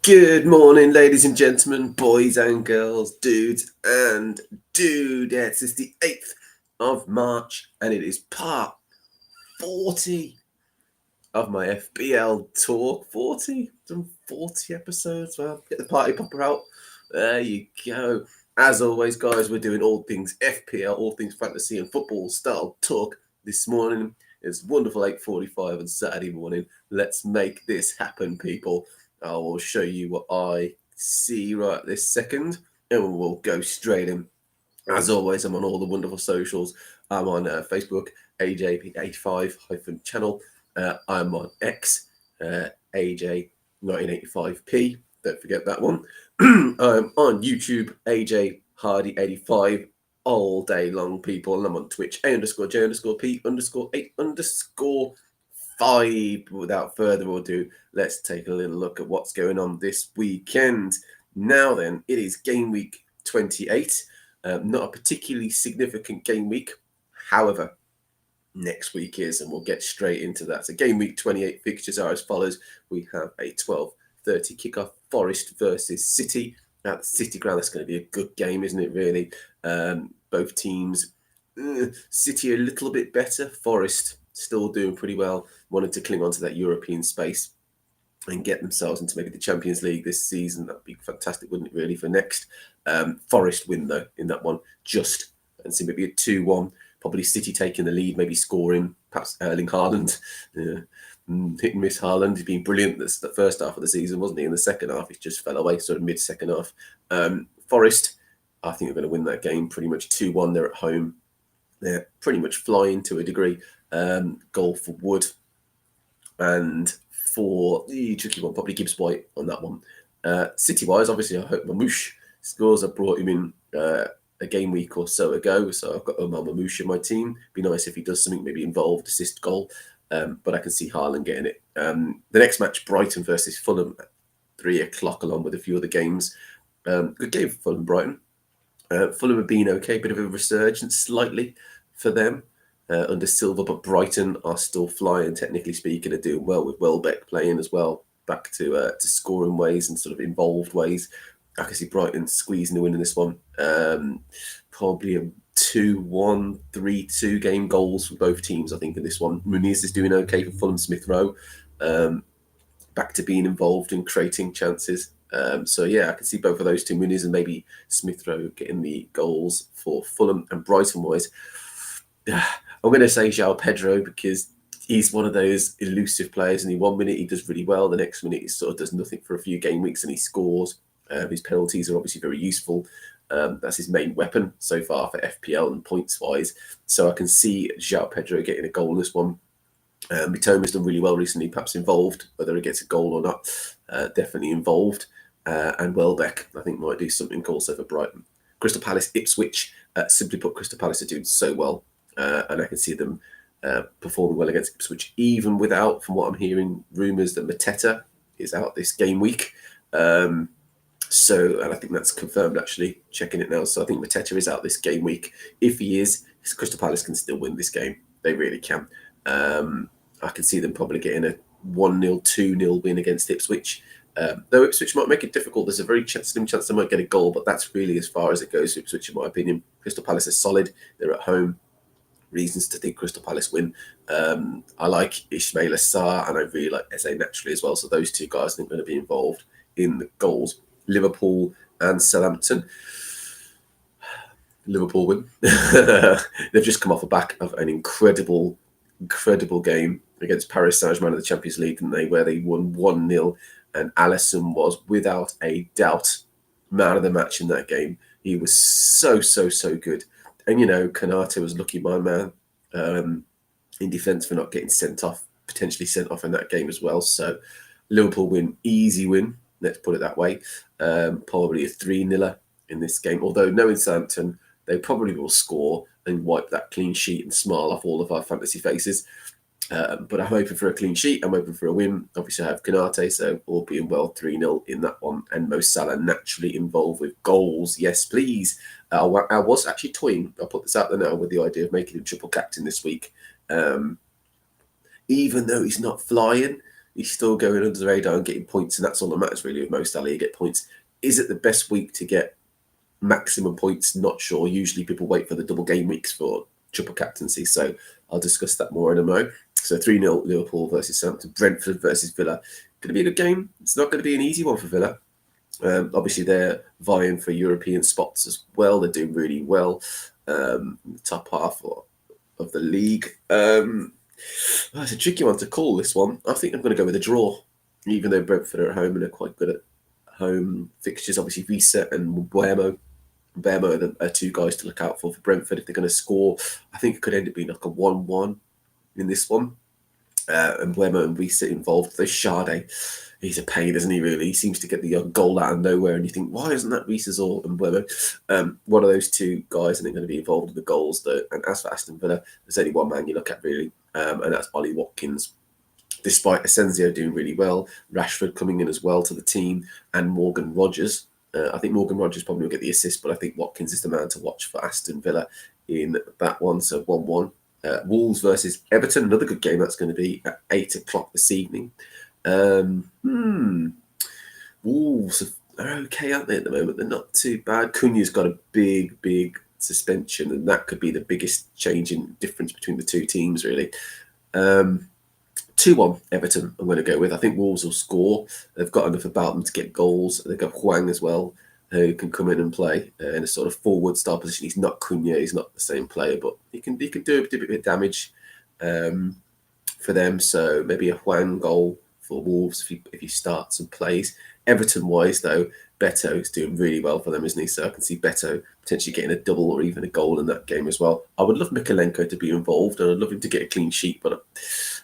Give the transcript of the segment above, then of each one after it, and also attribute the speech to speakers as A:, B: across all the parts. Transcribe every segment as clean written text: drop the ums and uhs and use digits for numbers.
A: Good morning, ladies and gentlemen, boys and girls, dudes and dudettes. It's the 8th of March and it is part 40 of my FPL talk. 40? Done 40 episodes. Well, get the party popper out. There you go. As always, guys, we're doing all things FPL, all things fantasy and football style talk this morning. It's wonderful 8:45 on Saturday morning. Let's make this happen, people. I will show you what I see right this second, and we'll go straight in. As always, I'm on all the wonderful socials. I'm on Facebook, AJP85-channel. I'm on X, AJ1985P. Don't forget that one. I'm on YouTube, AJ Hardy85, all day long, people. And I'm on Twitch, A_J_P_8_8_5. Without further ado, let's take a little look at what's going on this weekend. Now then, it is game week 28. Not a particularly significant game week. However, next week is, and we'll get straight into that. So game week 28 fixtures are as follows. We have a 12:30 kickoff, Forest versus City at the City Ground. That's going to be a good game, isn't it, really? Both teams, City a little bit better, Forest still doing pretty well, wanted to cling on to that European space and get themselves into maybe the Champions League this season. That'd be fantastic, wouldn't it, really, for next? Forest win, though, in that one, just, and see maybe a 2-1. Probably City taking the lead, maybe scoring, perhaps Erling Haaland. Hit and miss Haaland. He's been brilliant the first half of the season, wasn't he? In the second half, he just fell away, sort of mid-second half. Forest, I think they're going to win that game pretty much 2-1. They're at home. They're pretty much flying to a degree. Goal for Wood. And for the tricky one, probably Gibbs White on that one. City-wise, obviously, I hope Mamouche scores. I brought him in a game week or so ago, so I've got Omar Mamouche in my team. Be nice if he does something, maybe involved, assist, goal, but I can see Haaland getting it. The next match, Brighton versus Fulham at 3 o'clock, along with a few other games. Good game for Fulham, Brighton. Fulham have been okay, bit of a resurgence slightly for them under Silva, but Brighton are still flying, technically speaking, are doing well with Welbeck playing as well, back to scoring ways and sort of involved ways. I can see Brighton squeezing the win in this one. Probably a 2-1, 3-2 game goals for both teams, I think, in this one. Muniz is doing okay for Fulham. Smith Rowe back to being involved in creating chances. So, yeah, I can see both of those two, Muniz and maybe Smith Rowe, getting the goals for Fulham. And Brighton-wise, I'm going to say João Pedro because he's one of those elusive players. And in 1 minute, he does really well. The next minute, he sort of does nothing for a few game weeks and he scores. His penalties are obviously very useful. That's his main weapon so far for FPL and points-wise. So I can see João Pedro getting a goal in this one. Mitoma's done really well recently, perhaps involved, whether he gets a goal or not. Definitely involved. And Welbeck, I think, might do something also for Brighton. Crystal Palace, Ipswich. Simply put, Crystal Palace are doing so well. And I can see them performing well against Ipswich, even without, from what I'm hearing, rumours that Mateta is out this game week. And I think that's confirmed, actually, checking it now. So I think Mateta is out this game week. If he is, Crystal Palace can still win this game. They really can. I can see them probably getting a 1-0, 2-0 win against Ipswich. Though Ipswich might make it difficult. There's a very slim chance they might get a goal, but that's really as far as it goes for Ipswich, in my opinion. Crystal Palace is solid. They're at home. Reasons to think Crystal Palace win. I like Ismail Assar, and I really like Eze naturally as well. So those two guys I think are going to be involved in the goals. Liverpool and Southampton. Liverpool win. They've just come off the back of an incredible game against Paris Saint-Germain in the Champions League, didn't they? Where they won 1-0, and Alisson was without a doubt man of the match in that game. He was so good. And, Konate was lucky, my man, in defence for not getting potentially sent off in that game as well. So Liverpool win, easy win, let's put it that way. Probably a 3-0 in this game. Although knowing Southampton, they probably will score and wipe that clean sheet and smile off all of our fantasy faces. But I'm hoping for a clean sheet. I'm hoping for a win. Obviously, I have Konate, so all being well, 3-0 in that one. And Mo Salah naturally involved with goals. Yes, please. I was actually toying. I'll put this out there now with the idea of making him triple captain this week. Even though he's not flying, He's still going under the radar and getting points, and that's all that matters really with Mo Salah. You get points. Is it the best week to get maximum points? Not sure. Usually people wait for the double game weeks for triple captaincy, so I'll discuss that more in a moment. So 3-0 Liverpool versus Southampton, Brentford versus Villa. Going to be a good game. It's not going to be an easy one for Villa. Obviously, they're vying for European spots as well. They're doing really well in the top half of the league. It's a tricky one to call, this one. I think I'm going to go with a draw, even though Brentford are at home and are quite good at home fixtures. Obviously, Visa and Buemo are two guys to look out for Brentford. If they're going to score, I think it could end up being like a 1-1 in this one. And Buemo and Visa involved. Though Sade, he's a pain, isn't he, really? He seems to get the goal out of nowhere, and you think, why isn't that Visa's or Buemo? One of those two guys, and they're going to be involved in the goals, though. And as for Aston Villa, there's only one man you look at, really, and that's Ollie Watkins. Despite Asensio doing really well, Rashford coming in as well to the team, and Morgan Rogers. I think Morgan Rogers probably will get the assist, but I think Watkins is the man to watch for Aston Villa in that one. So 1-1. Wolves versus Everton, another good game. That's going to be at 8 o'clock this evening. Wolves are okay, aren't they, at the moment? They're not too bad. Cunha's got a big suspension, and that could be the biggest change in difference between the two teams, really. 2-1 Everton, I'm going to go with. I think Wolves will score. They've got enough about them to get goals. They've got Hwang as well, who can come in and play in a sort of forward style position. He's not Cunha, he's not the same player, but he can do a bit of damage for them. So maybe a Hwang goal for Wolves if he starts and plays. Everton-wise, though, Beto is doing really well for them, isn't he? So I can see Beto potentially getting a double or even a goal in that game as well. I would love Mykolenko to be involved, and I'd love him to get a clean sheet, but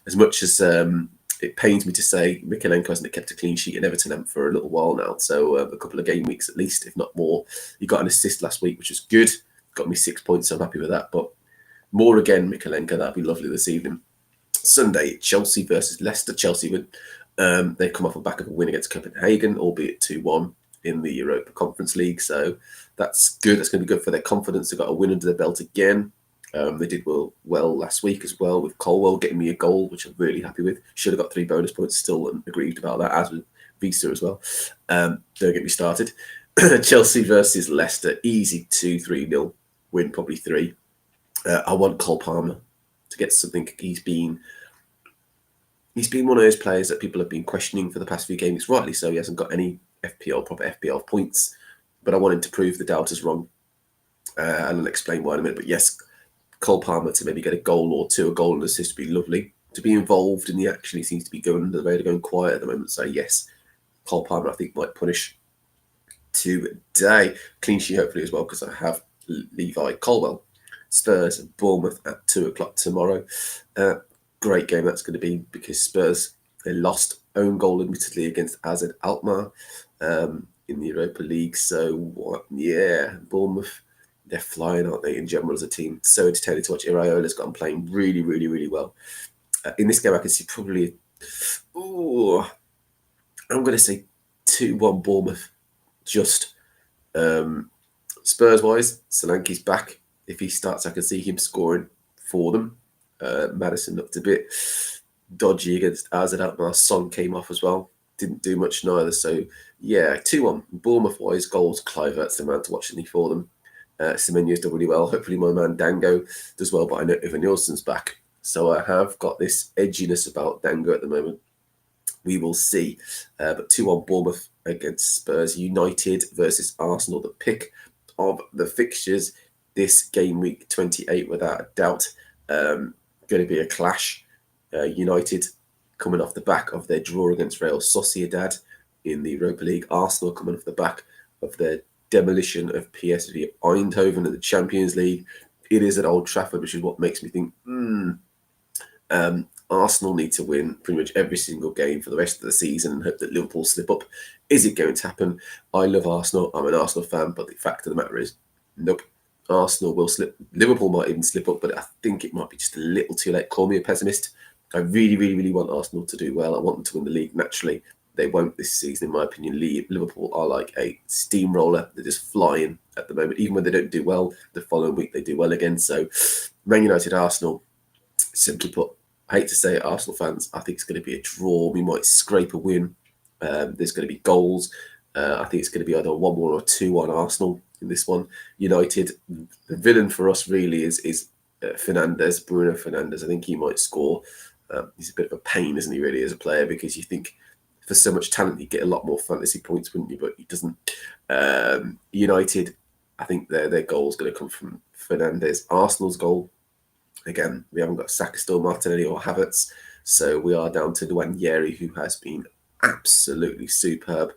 A: as much as it pains me to say, Mykolenko hasn't kept a clean sheet in Everton haven't for a little while now, so a couple of game weeks at least, if not more. He got an assist last week, which was good. Got me 6 points, so I'm happy with that. But more again, Mykolenko, that'd be lovely this evening. Sunday, Chelsea versus Leicester. Chelsea would they've come off the back of a win against Copenhagen, albeit 2-1 in the Europa Conference League. So that's good. That's going to be good for their confidence. They've got a win under their belt again. They did well last week as well, with Colwell getting me a goal, which I'm really happy with. Should have got 3 bonus points, still aggrieved about that, as with Visa as well. Don't get me started. Chelsea versus Leicester, easy 2-3-0 win, probably 3. I want Cole Palmer to get something. He's been one of those players that people have been questioning for the past few games, rightly so. He hasn't got any proper FPL points, but I want him to prove the doubters wrong. And I'll explain why in a minute. But yes, Cole Palmer to maybe get a goal or two, a goal and assist would be lovely. To be involved in the action, he seems to be going under the radar, going quiet at the moment. So yes, Cole Palmer I think might punish today. Clean sheet hopefully as well, because I have Levi Colwell. Spurs and Bournemouth at 2 o'clock tomorrow. Great game that's going to be, because Spurs, they lost own goal admittedly against AZ Alkmaar in the Europa League. So Bournemouth, they're flying, aren't they, in general as a team? So entertaining to watch. Iraola's got them playing really well. In this game, I can see probably, I'm going to say 2-1 Bournemouth. Just Spurs-wise, Solanke's back. If he starts, I can see him scoring for them. Maddison looked a bit dodgy against AZ Alkmaar. Son came off as well. Didn't do much neither. So, yeah, 2-1. Bournemouth-wise, goals. Kluivert's the man to watch for them. Semenyo's done really well. Hopefully my man Dango does well, but I know Ivan Nielsen's back. So I have got this edginess about Dango at the moment. We will see. But 2-1 Bournemouth against Spurs. United versus Arsenal. The pick of the fixtures this game week 28, without a doubt. Going to be a clash. United coming off the back of their draw against Real Sociedad in the Europa League. Arsenal coming off the back of their demolition of PSV Eindhoven in the Champions League. It is at Old Trafford, which is what makes me think Arsenal need to win pretty much every single game for the rest of the season and hope that Liverpool slip up. Is it going to happen? I love Arsenal. I'm an Arsenal fan, but the fact of the matter is, nope. Arsenal will slip. Liverpool might even slip up, but I think it might be just a little too late. Call me a pessimist. I really want Arsenal to do well. I want them to win the league. Naturally, they won't this season, in my opinion. Liverpool are like a steamroller. They're just flying at the moment. Even when they don't do well, the following week they do well again. So, Man United, Arsenal, simply put, I hate to say it, Arsenal fans, I think it's going to be a draw. We might scrape a win. There's going to be goals. I think it's going to be either 1-1 or 2-1 Arsenal in this one. United, the villain for us really is Fernandes, Bruno Fernandes. I think he might score. He's a bit of a pain, isn't he, really, as a player, because you think for so much talent he'd get a lot more fantasy points, wouldn't you? But he doesn't. United, I think their goal is going to come from Fernandes. Arsenal's goal, again, we haven't got Saka still, Martinelli or Havertz, so we are down to Nwaneri, who has been absolutely superb.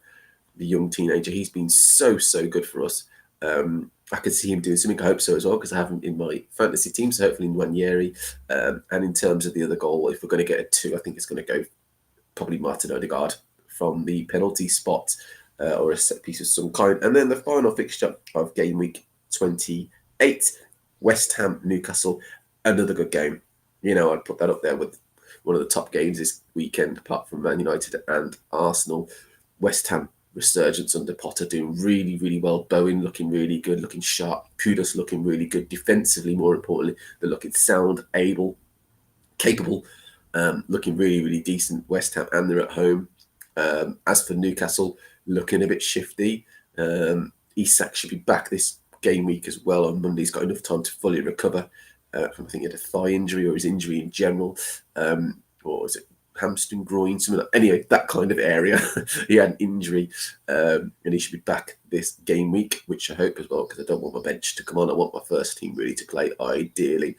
A: The young teenager, he's been so good for us. I could see him doing something. I hope so as well, because I have him in my fantasy team, so hopefully Nwaneri. And in terms of the other goal, if we're going to get a 2, I think it's going to go probably Martin Odegaard from the penalty spot or a set piece of some kind. And then the final fixture of game week 28, West Ham, Newcastle, another good game. I'd put that up there with one of the top games this weekend, apart from Man United and Arsenal. West Ham resurgence under Potter, doing really well. Bowen looking really good, looking sharp. Kudus looking really good defensively. More importantly, they're looking sound, able, capable, looking really decent. West Ham, and they're at home. As for Newcastle, looking a bit shifty. Isak should be back this game week as well on Monday. He's got enough time to fully recover from, I think, he had a thigh injury or his injury in general, or is it hamstring, groin, something like, anyway, that kind of area. He had an injury, and he should be back this game week, which I hope as well, because I don't want my bench to come on. I want my first team really to play, ideally.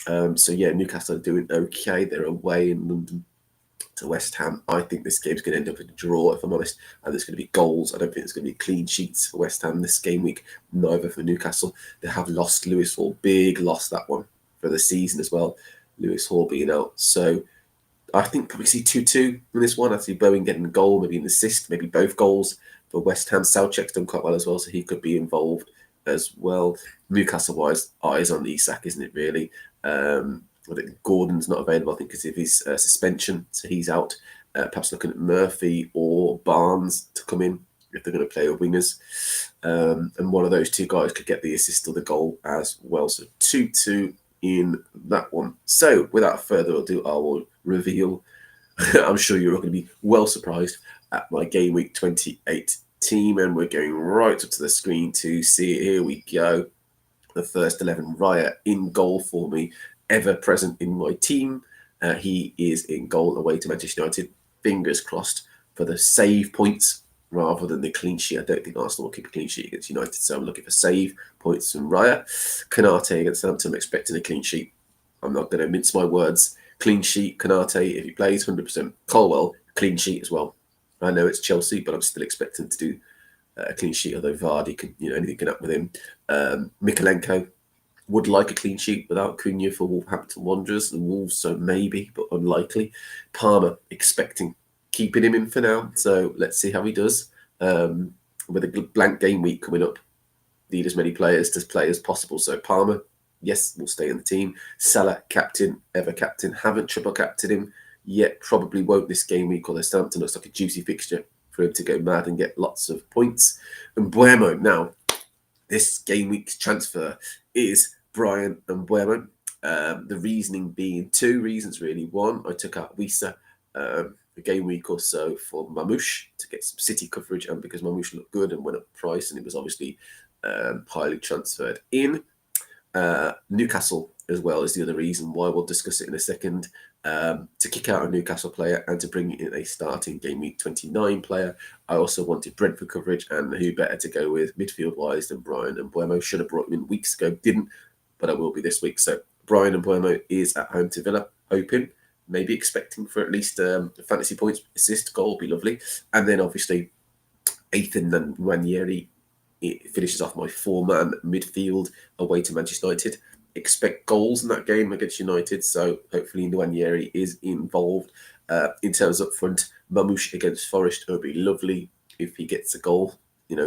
A: So yeah, Newcastle are doing okay. They're away in London to West Ham. I think this game's going to end up in a draw, if I'm honest, and there's going to be goals. I don't think there's going to be clean sheets for West Ham this game week, neither for Newcastle. They have lost Lewis Hall, big loss that one for the season as well, Lewis Hall being out. So I think probably see 2-2 in this one. I see Bowen getting a goal, maybe an assist, maybe both goals for West Ham. Soucek's done quite well as well, so he could be involved as well. Newcastle-wise, eyes on Isak, isn't it, really? I think Gordon's not available, I think, because of his suspension, so he's out. Perhaps looking at Murphy or Barnes to come in if they're going to play with wingers. And one of those two guys could get the assist or the goal as well. So 2-2 in that one. So without further ado, I will reveal. I'm sure you're going to be well surprised at my game week 28 team, and we're going right up to the screen to see it. Here we go. The first 11, Raya in goal for me, ever present in my team. He is in goal away to Manchester United. Fingers crossed for the save points rather than the clean sheet. I don't think Arsenal will keep a clean sheet against United, so I'm looking for save points from Raya. Kanate against Southampton, I'm expecting a clean sheet. I'm not going to mince my words. Clean sheet, Kanate, if he plays, 100%. Colwell, clean sheet as well. I know it's Chelsea, but I'm still expecting to do a clean sheet, although Vardy can, anything can happen with him. Mikalenko would like a clean sheet without Cunha for Wolverhampton Wanderers and Wolves, so maybe, but unlikely. Palmer, expecting keeping him in for now, so let's see how he does. With a blank game week coming up, need as many players to play as possible. So Palmer, yes, will stay in the team. Salah, captain, ever captain. Haven't triple captained him yet. Probably won't this game week, although Southampton looks like a juicy fixture for him to go mad and get lots of points. And Buemo, now, this game week's transfer is Brian and Buemo. The reasoning being two reasons, really. One, I took out Wisa a game week or so for Mamouche to get some City coverage, and because Mamouche looked good and went up price, and it was obviously highly transferred in. Newcastle as well is the other reason why. We'll discuss it in a second. To kick out a Newcastle player and to bring in a starting game week 29 player. I also wanted Brentford coverage, and who better to go with midfield wise than Brian and Buemo. Should have brought him in weeks ago, didn't, but I will be this week. So Brian and Buemo is at home to Villa, hoping, maybe expecting for at least fantasy points, assist, goal would be lovely. And then obviously Ethan and Nwaneri, it finishes off my four-man midfield away to Manchester United. Expect goals in that game against United, so hopefully Nwaneri is involved. In terms up front, Mamouche against Forest, it would be lovely if he gets a goal.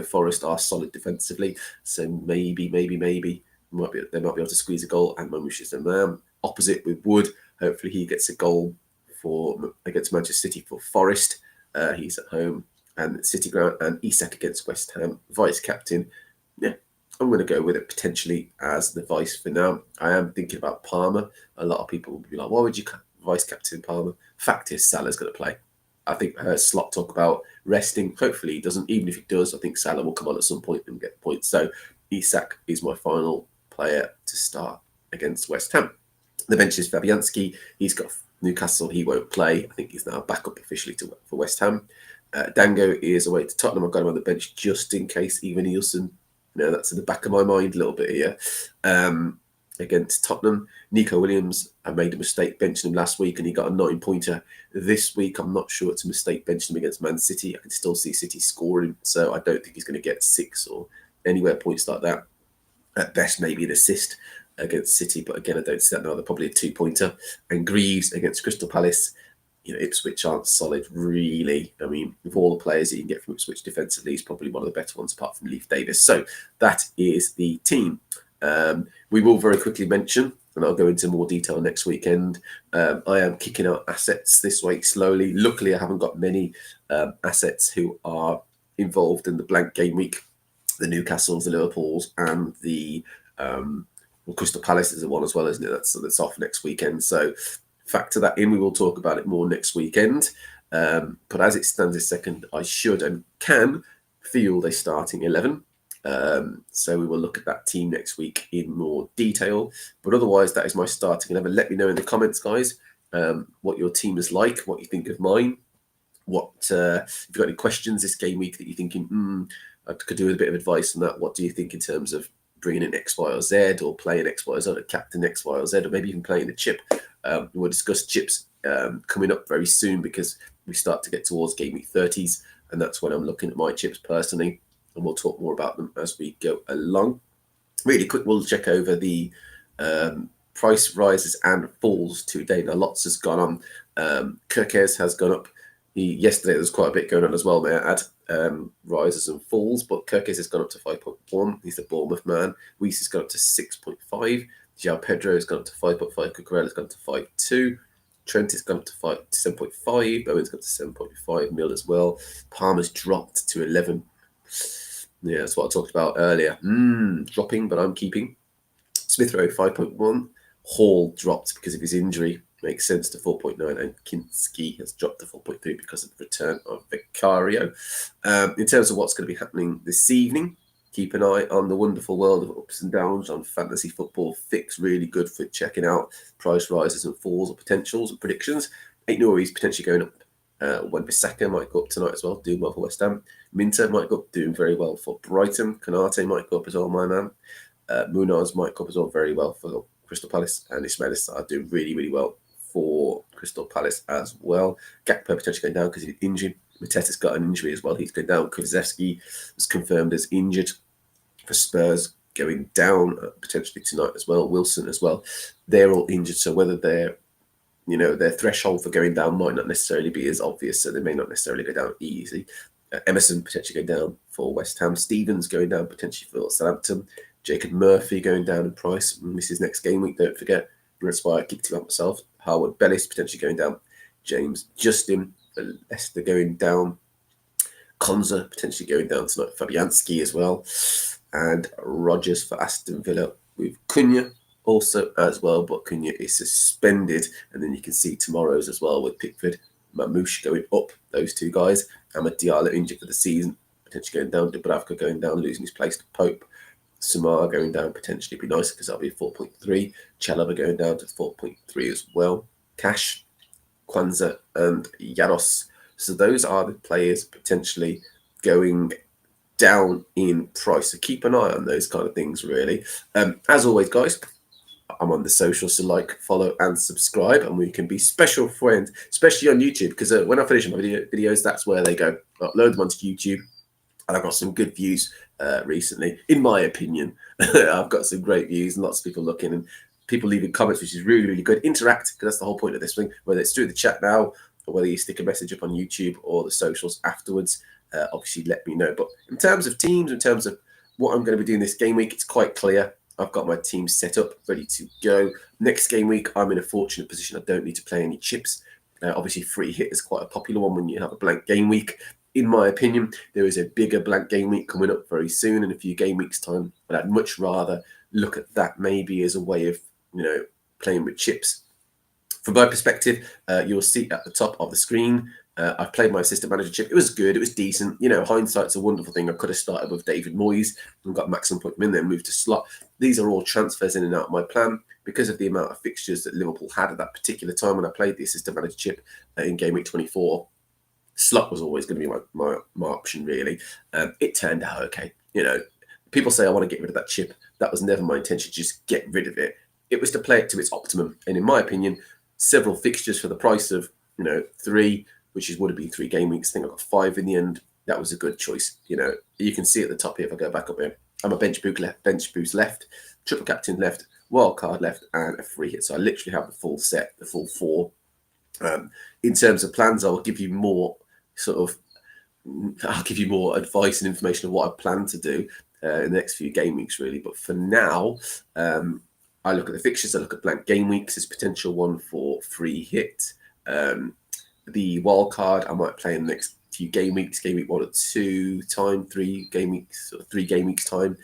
A: Forest are solid defensively, so maybe they might be able to squeeze a goal, and Mamouche is the man. Opposite with Wood, hopefully he gets a goal against Manchester City for Forest. He's at home, and City ground, and Isak against West Ham, vice captain. Yeah, I'm going to go with it potentially as the vice for now. I am thinking about Palmer. A lot of people will be like, why would you vice-captain Palmer. Fact is, Salah's going to play. I think I heard Slot talk about resting. Hopefully he doesn't. Even if he does, I think Salah will come on at some point and get points. So Isak is my final player to start against West Ham. The bench is Fabianski. He's got Newcastle. He won't play. I think he's now back up officially for West Ham. Dango is away to Tottenham. I've got him on the bench just in case. Even Nielsen, that's in the back of my mind a little bit here. Against Tottenham, Nico Williams, I made a mistake benching him last week and he got a 9-pointer. This week, I'm not sure it's a mistake benching him against Man City. I can still see City scoring, so I don't think he's going to get 6 or anywhere points like that. At best, maybe an assist against City, but again, I don't see that now. They're probably a 2-pointer. And Greaves against Crystal Palace. Ipswich aren't solid, really. I mean, with all the players that you can get from Ipswich defensively, he's probably one of the better ones apart from Leif Davis. So that is the team. We will very quickly mention, and I'll go into more detail next weekend, I am kicking out assets this week slowly. Luckily, I haven't got many assets who are involved in the blank game week. The Newcastles, the Liverpools, and the Crystal Palace is the one as well, isn't it? That's off next weekend. So factor that in. We will talk about it more next weekend. But as it stands this second, I should and can field a starting 11. So we will look at that team next week in more detail. But otherwise, that is my starting 11. Let me know in the comments, guys, what your team is like, what you think of mine. If you've got any questions this game week that you're thinking, I could do with a bit of advice on that. What do you think in terms of bringing in X, Y, or Z, or playing X, Y, or Z, or captain X, Y, or Z, or maybe even playing a chip? We'll discuss chips coming up very soon because we start to get towards game week 30s, and that's when I'm looking at my chips personally, and we'll talk more about them as we go along. Really quick, we'll check over the price rises and falls today. Now, lots has gone on. Kirkes has gone up. Yesterday, there was quite a bit going on as well, may I add. Rises and falls, but Kirkes has gone up to 5.1. He's the Bournemouth man. Weiss has gone up to 6.5. João Pedro has gone up to 5.5. Cucurella has gone up to 5.2. Trent has gone up to 7.5. Bowen's gone to 7.5 mil as well. Palmer's dropped to 11. Yeah, that's what I talked about earlier. Dropping, but I'm keeping. Smith Rowe 5.1. Hall dropped because of his injury. Makes sense to 4.9, and Kinski has dropped to 4.3 because of the return of Vicario. In terms of what's going to be happening this evening, keep an eye on the wonderful world of ups and downs on Fantasy Football Fix. Really good for checking out price rises and falls or potentials and predictions. Aït-Nouri's potentially going up. Wan-Bissaka might go up tonight as well, doing well for West Ham. Minter might go up, doing very well for Brighton. Konate might go up as well, my man. Munaz might go up as well, very well for Crystal Palace. And Ismail Assar doing really, really well for Crystal Palace as well. Gakpo potentially going down because he's injured. Mateta's got an injury as well. He's going down. Kulusevski was confirmed as injured for Spurs, going down potentially tonight as well. Wilson as well. They're all injured. So whether their threshold for going down might not necessarily be as obvious. So they may not necessarily go down easy. Emerson potentially going down for West Ham. Stevens going down potentially for Southampton. Jacob Murphy going down in price. This is next game week, don't forget. That's why I kicked him up myself. Harwood Bellis potentially going down. James Justin for Leicester going down. Konza potentially going down tonight. Fabianski as well. And Rodgers for Aston Villa with Cunha also as well. But Cunha is suspended. And then you can see tomorrow's as well with Pickford. Mamouche going up. Those two guys. Amad Diallo injured for the season. Potentially going down. Dubravka going down, losing his place to Pope. Samar going down potentially be nice because that'll be 4.3. Chalobah going down to 4.3 as well. Cash, Kwanzaa, and Yaros. So those are the players potentially going down in price. So keep an eye on those kind of things, really. As always, guys, I'm on the socials, so like, follow, and subscribe, and we can be special friends, especially on YouTube, because when I finish my videos, that's where they go. I upload them onto YouTube. And I've got some good views recently, in my opinion. I've got some great views and lots of people looking and people leaving comments, which is really, really good. Interact, because that's the whole point of this thing, whether it's through the chat now or whether you stick a message up on YouTube or the socials afterwards. Obviously, let me know. But in terms of teams, in terms of what I'm going to be doing this game week, it's quite clear. I've got my team set up, ready to go. Next game week, I'm in a fortunate position. I don't need to play any chips. Obviously, free hit is quite a popular one when you have a blank game week. In my opinion, there is a bigger blank game week coming up very soon in a few game weeks' time. But I'd much rather look at that maybe as a way of, playing with chips From my perspective, you'll see at the top of the screen, I've played my assistant manager chip. It was good. It was decent. You know, hindsight's a wonderful thing. I could have started with David Moyes and got maximum point in there and moved to slot. These are all transfers in and out of my plan because of the amount of fixtures that Liverpool had at that particular time when I played the assistant manager chip in game week 24. Slot was always going to be my option, really. It turned out okay. You know, people say I want to get rid of that chip. That was never my intention, just get rid of it. It was to play it to its optimum. And in my opinion, several fixtures for the price of, 3, which would have been 3 game weeks. I think I got 5 in the end. That was a good choice. You know, you can see at the top here, if I go back up here, I'm a bench boost left, triple captain left, wild card left, and a free hit. So I literally have the full set, the full 4. In terms of plans, I'll give you more advice and information of what I plan to do in the next few game weeks, really. But for now, I look at the fixtures, I look at blank game weeks as potential one for free hit. The wild card, I might play in the next few game weeks, game week 1 or 2 time, 3 game weeks, or 3 game weeks time.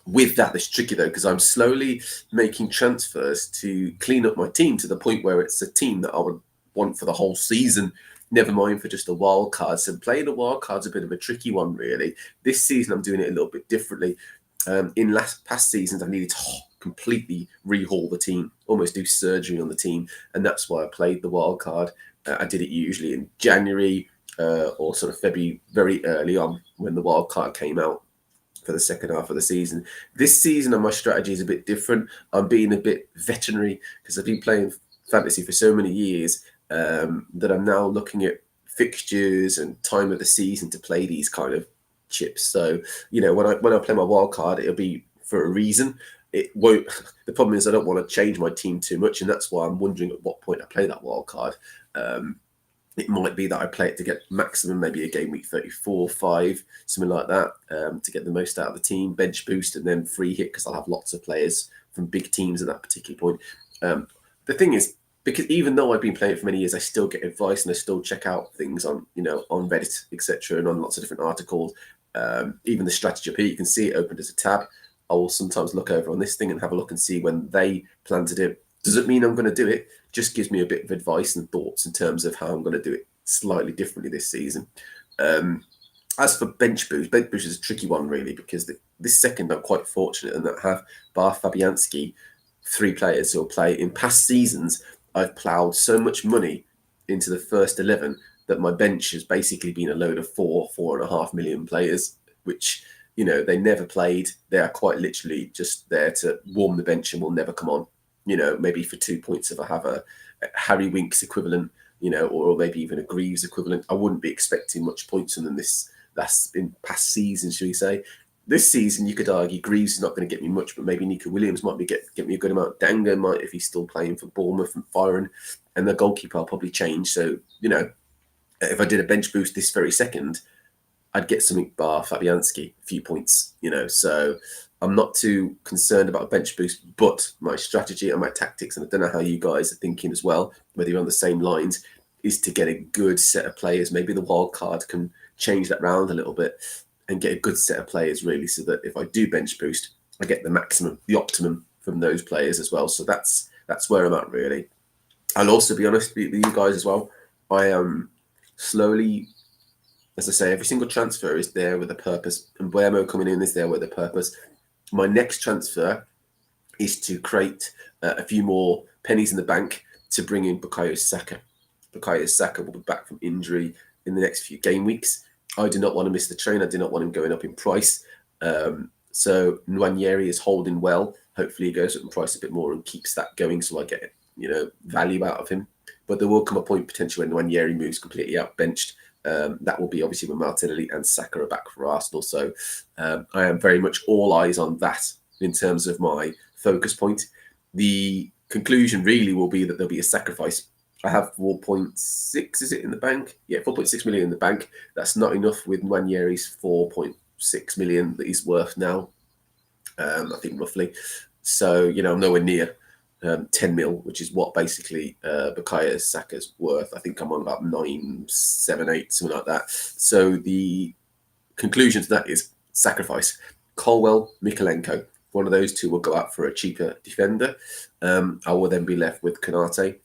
A: With that, it's tricky though, because I'm slowly making transfers to clean up my team to the point where it's a team that I would want for the whole season, never mind for just a wild card. So playing a wild card's a bit of a tricky one, really. This season, I'm doing it a little bit differently. In past seasons, I needed to completely rehaul the team, almost do surgery on the team, and that's why I played the wild card. I did it usually in January or sort of February, very early on when the wild card came out for the second half of the season. This season, my strategy is a bit different. I'm being a bit veterinary because I've been playing fantasy for so many years that I'm now looking at fixtures and time of the season to play these kind of chips. So, when I play my wild card, it'll be for a reason. It won't. The problem is I don't want to change my team too much, and that's why I'm wondering at what point I play that wild card. It might be that I play it to get maximum, maybe a game week 34, 5, something like that, to get the most out of the team, bench boost, and then free hit because I'll have lots of players from big teams at that particular point. The thing is, because even though I've been playing it for many years, I still get advice and I still check out things on, on Reddit, etc., and on lots of different articles. Even the strategy up here, you can see it opened as a tab. I will sometimes look over on this thing and have a look and see when they plan to do it. Doesn't mean I'm going to do it. Just gives me a bit of advice and thoughts in terms of how I'm going to do it slightly differently this season. As for bench boost is a tricky one, really, because this second I'm quite fortunate in that I have Bar Fabianski, 3 players who'll play. In past seasons, I've ploughed so much money into the first 11 that my bench has basically been a load of 4.5 million players, which, they never played. They are quite literally just there to warm the bench and will never come on. Maybe for 2 points if I have a Harry Winks equivalent, or maybe even a Greaves equivalent. I wouldn't be expecting much points from them that's in past seasons, should we say. This season, you could argue Greaves is not going to get me much, but maybe Nico Williams might get me a good amount. Dango might, if he's still playing for Bournemouth and firing, and the goalkeeper I'll probably change. So, if I did a bench boost this very second, I'd get something bar Fabianski, a few points, So I'm not too concerned about a bench boost, but my strategy and my tactics, and I don't know how you guys are thinking as well, whether you're on the same lines, is to get a good set of players. Maybe the wild card can change that round a little bit and get a good set of players, really, so that if I do bench boost, I get the maximum, the optimum from those players as well. So that's where I'm at, really. I'll also be honest with you guys as well. I am slowly, as I say, every single transfer is there with a purpose, and Buemo coming in is there with a purpose. My next transfer is to create a few more pennies in the bank to bring in Bukayo Saka. Bukayo Saka will be back from injury in the next few game weeks. I do not want to miss the train. I do not want him going up in price. So Nwaneri is holding well. Hopefully he goes up in price a bit more and keeps that going so I get, value out of him. But there will come a point potentially when Nwaneri moves completely out benched. That will be obviously when Martinelli and Saka are back for Arsenal. So I am very much all eyes on that in terms of my focus point. The conclusion really will be that there'll be a sacrifice. I have 4.6, is it, in the bank? Yeah, 4.6 million in the bank. That's not enough with Nwaneri's 4.6 million that he's worth now, I think roughly. So, I'm nowhere near 10 mil, which is what basically Bukayo Saka's worth. I think I'm on about 9.78, something like that. So the conclusion to that is sacrifice. Colwell, Mikalenko, one of those two will go out for a cheaper defender. I will then be left with Konate,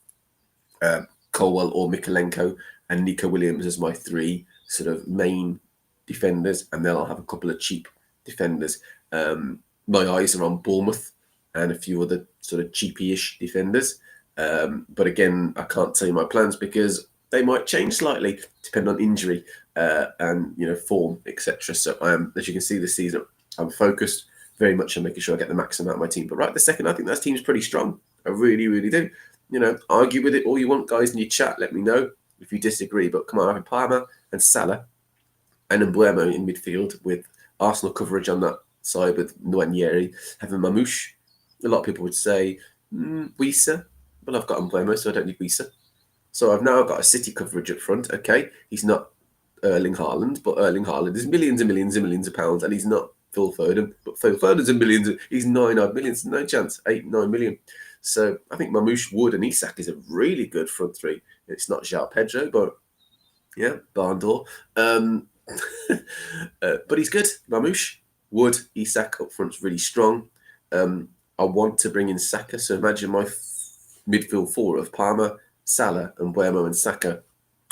A: Colwell or Mikalenko, and Nico Williams as my three sort of main defenders, and then I'll have a couple of cheap defenders. My eyes are on Bournemouth and a few other sort of cheapy-ish defenders. But again, I can't tell you my plans because they might change slightly depending on injury and form, etc. So I am, as you can see, this season I'm focused very much on making sure I get the maximum out of my team. But right this second, I think that team's pretty strong. I really, really do. Argue with it all you want, guys, in your chat. Let me know if you disagree. But come on, I have Palmer and Salah and Mbeumo in midfield with Arsenal coverage on that side with Nwaneri, having Mamouche. A lot of people would say Wisa, but I've got Mbeumo, so I don't need Wisa. So I've now got a City coverage up front. Okay, he's not Erling Haaland, but Erling Haaland is millions and millions and millions of pounds, and he's not Phil Foden, but Phil Foden's in millions. He's 9 odd millions, no chance, 8-9 million. So I think Mamouche, Wood, and Isak is a really good front three. It's not João Pedro, but yeah, barn door. But he's good. Mamouche, Wood, Isak up front's really strong. I want to bring in Saka, so imagine my midfield four of Palmer, Salah, and Mbeumo and Saka.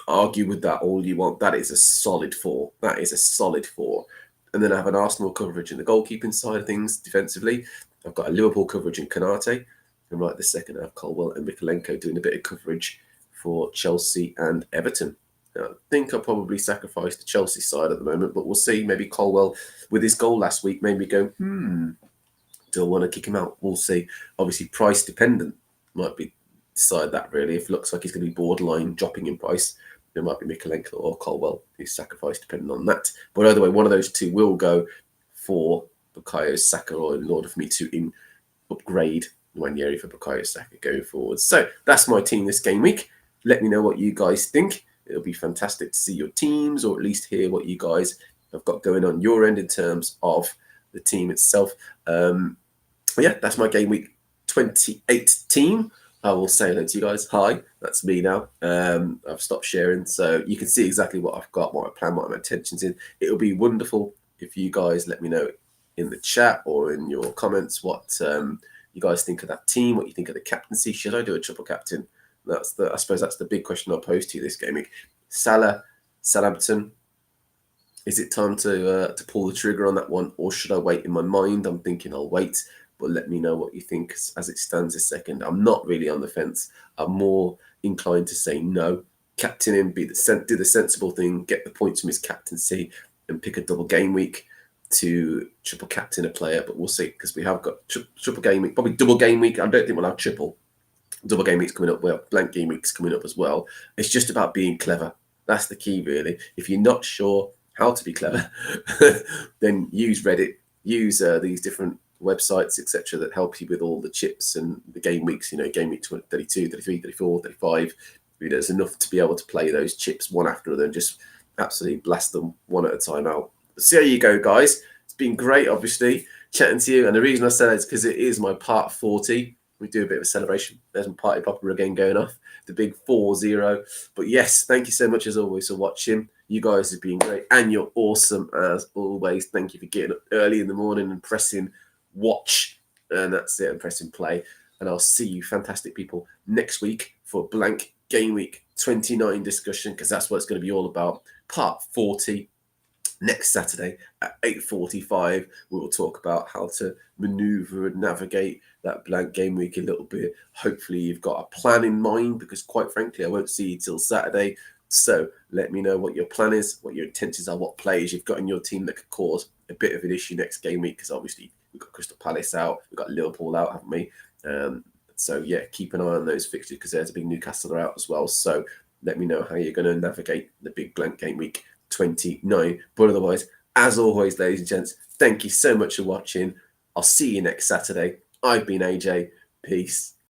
A: Argue with that all you want. That is a solid four. That is a solid four. And then I have an Arsenal coverage in the goalkeeping side of things defensively. I've got a Liverpool coverage in Konate. And right this second, I have Colwell and Mikalenko doing a bit of coverage for Chelsea and Everton. Now, I think I'll probably sacrifice the Chelsea side at the moment, but we'll see. Maybe Colwell, with his goal last week, maybe go, do I want to kick him out? We'll see. Obviously, price dependent might be decide that really. If it looks like he's going to be borderline dropping in price, there might be Mikalenko or Colwell who's sacrificed depending on that. But either way, one of those two will go for Bukayo Saka, or in order for me to upgrade Nwaneri for Bukayo Saka going forward. So that's my team this game week. Let me know what you guys think. It'll be fantastic to see your teams, or at least hear what you guys have got going on your end in terms of the team itself. But yeah, that's my game week 28 team. I will say hello to you guys. Hi, that's me now. I've stopped sharing, so you can see exactly what I've got, what I plan, what my intentions in. It'll be wonderful if you guys let me know in the chat or in your comments what you guys think of that team, what you think of the captaincy. Should I do a triple captain? I suppose that's the big question I'll pose to you this game week. Salah, Southampton. Is it time to pull the trigger on that one, or should I wait? In my mind, I'm thinking I'll wait. But let me know what you think as it stands this second. I'm not really on the fence. I'm more inclined to say no. Captain him, do the sensible thing, get the points from his captaincy, and pick a double game week to triple captain a player. But we'll see, because we have got triple game week, probably double game week. I don't think we'll have triple. Double game week's coming up. Well, blank game week's coming up as well. It's just about being clever. That's the key, really. If you're not sure how to be clever, then use Reddit, use these different websites, etc., that help you with all the chips and the game weeks, game week 32, 33, 34, 35. There's enough to be able to play those chips one after another and just absolutely blast them one at a time out. So there you go, guys. It's been great, obviously, chatting to you. And the reason I said it is because it is my part 40. We do a bit of a celebration. There's my party popper again going off, the big 4-0. But yes, thank you so much as always for watching. You guys have been great and you're awesome as always. Thank you for getting up early in the morning and pressing watch, and that's it, and pressing play. And I'll see you fantastic people next week for blank game week 29 discussion, because that's what it's going to be all about. Part 40 next Saturday at 8:45. We will talk about how to maneuver and navigate that blank game week a little bit. Hopefully you've got a plan in mind, because quite frankly I won't see you till Saturday. So let me know what your plan is, what your intentions are, what players you've got in your team that could cause a bit of an issue next game week, because obviously we've got Crystal Palace out, we've got Liverpool out, haven't we? So yeah, keep an eye on those fixtures, because there's a big Newcastle out as well. So let me know how you're going to navigate the big blank game week 29. But otherwise, as always, ladies and gents, thank you so much for watching. I'll see you next Saturday. I've been AJ. Peace.